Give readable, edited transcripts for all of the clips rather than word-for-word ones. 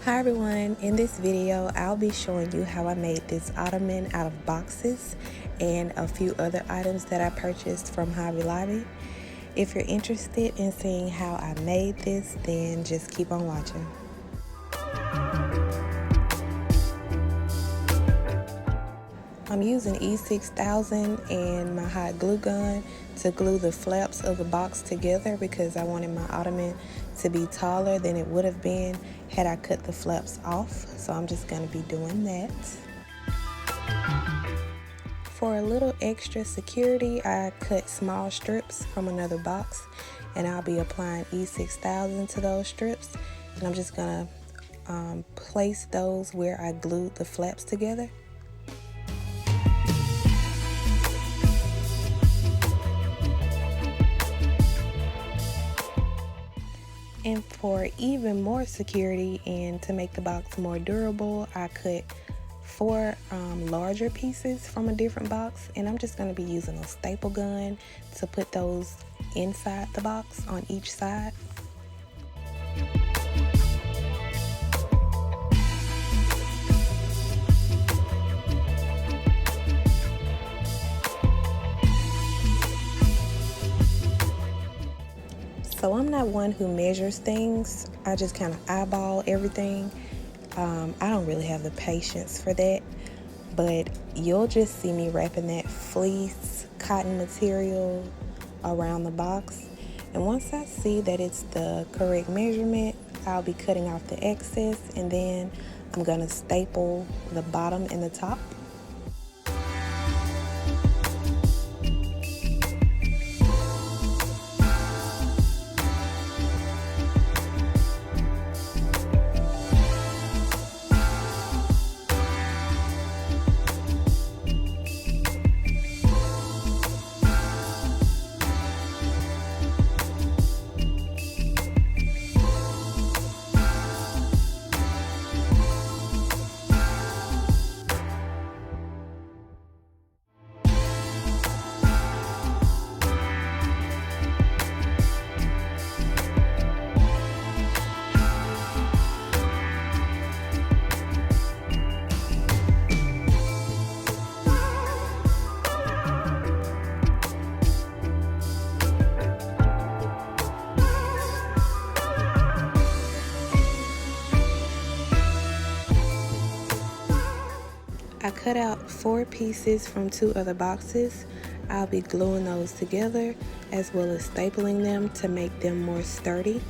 Hi everyone, in this video I'll be showing you how I made this ottoman out of boxes and a few other items that I purchased from Hobby Lobby. If you're interested in seeing how I made this, then just keep on watching. I'm using E6000 and my hot glue gun to glue the flaps of the box together because I wanted my ottoman to be taller than it would have been had I cut the flaps off. So I'm just going to be doing that. For a little extra security, I cut small strips from another box and I'll be applying E6000 to those strips, and I'm just going to place those where I glued the flaps together. And for even more security and to make the box more durable, I cut 4 larger pieces from a different box, and I'm just going to be using a staple gun to put those inside the box on each side. So I'm not one who measures things. I just kind of eyeball everything. I don't really have the patience for that, but you'll just see me wrapping that fleece cotton material around the box. And once I see that it's the correct measurement, I'll be cutting off the excess, and then I'm gonna staple the bottom and the top. I cut out 4 pieces from 2 other boxes. I'll be gluing those together as well as stapling them to make them more sturdy.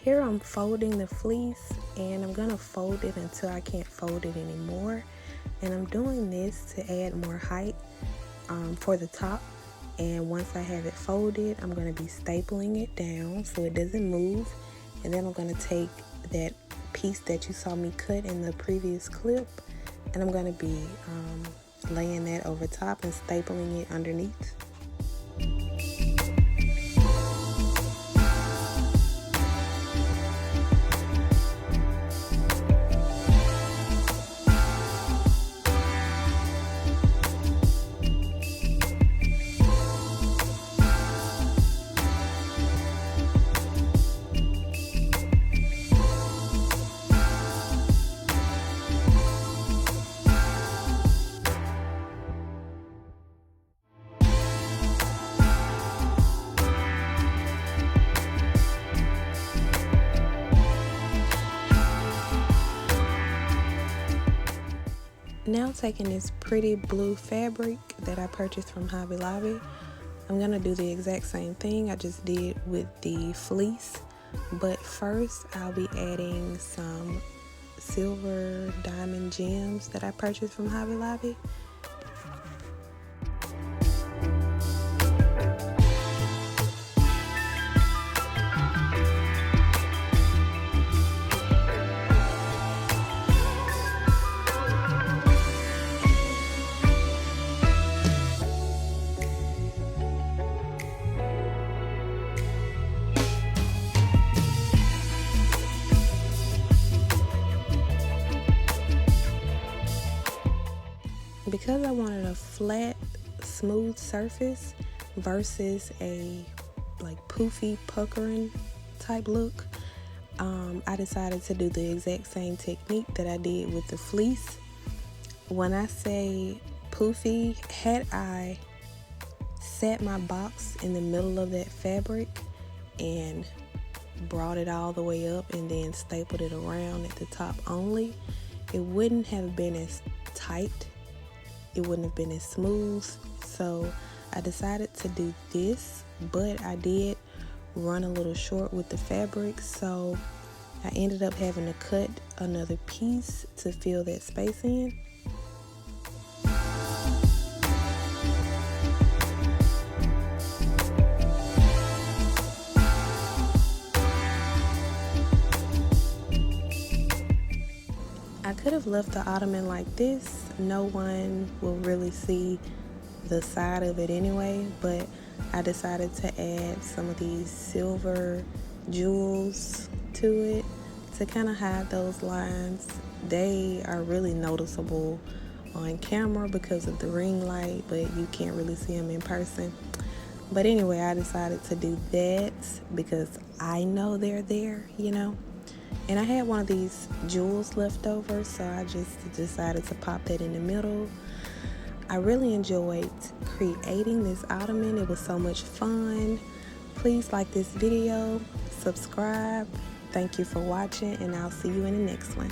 Here I'm folding the fleece, and I'm gonna fold it until I can't fold it anymore. And I'm doing this to add more height for the top. And once I have it folded, I'm gonna be stapling it down so it doesn't move. And then I'm gonna take that piece that you saw me cut in the previous clip, and I'm gonna be laying that over top and stapling it underneath. Now taking this pretty blue fabric that I purchased from Hobby Lobby, I'm gonna do the exact same thing I just did with the fleece, but first I'll be adding some silver diamond gems that I purchased from Hobby Lobby. Because I wanted a flat, smooth surface versus a like poofy, puckering type look, I decided to do the exact same technique that I did with the fleece. When I say poofy, had I sat my box in the middle of that fabric and brought it all the way up and then stapled it around at the top only, it wouldn't have been as tight. It wouldn't have been as smooth. So I decided to do this, but I did run a little short with the fabric, so I ended up having to cut another piece to fill that space in. I could have left the Ottoman like this. No one will really see the side of it anyway, but I decided to add some of these silver jewels to it to kind of hide those lines. They are really noticeable on camera because of the ring light, but you can't really see them in person. But anyway, I decided to do that because I know they're there, you know. And I had one of these jewels left over, so I just decided to pop that in the middle. I really enjoyed creating this Ottoman. It was so much fun. Please like this video, subscribe. Thank you for watching, and I'll see you in the next one.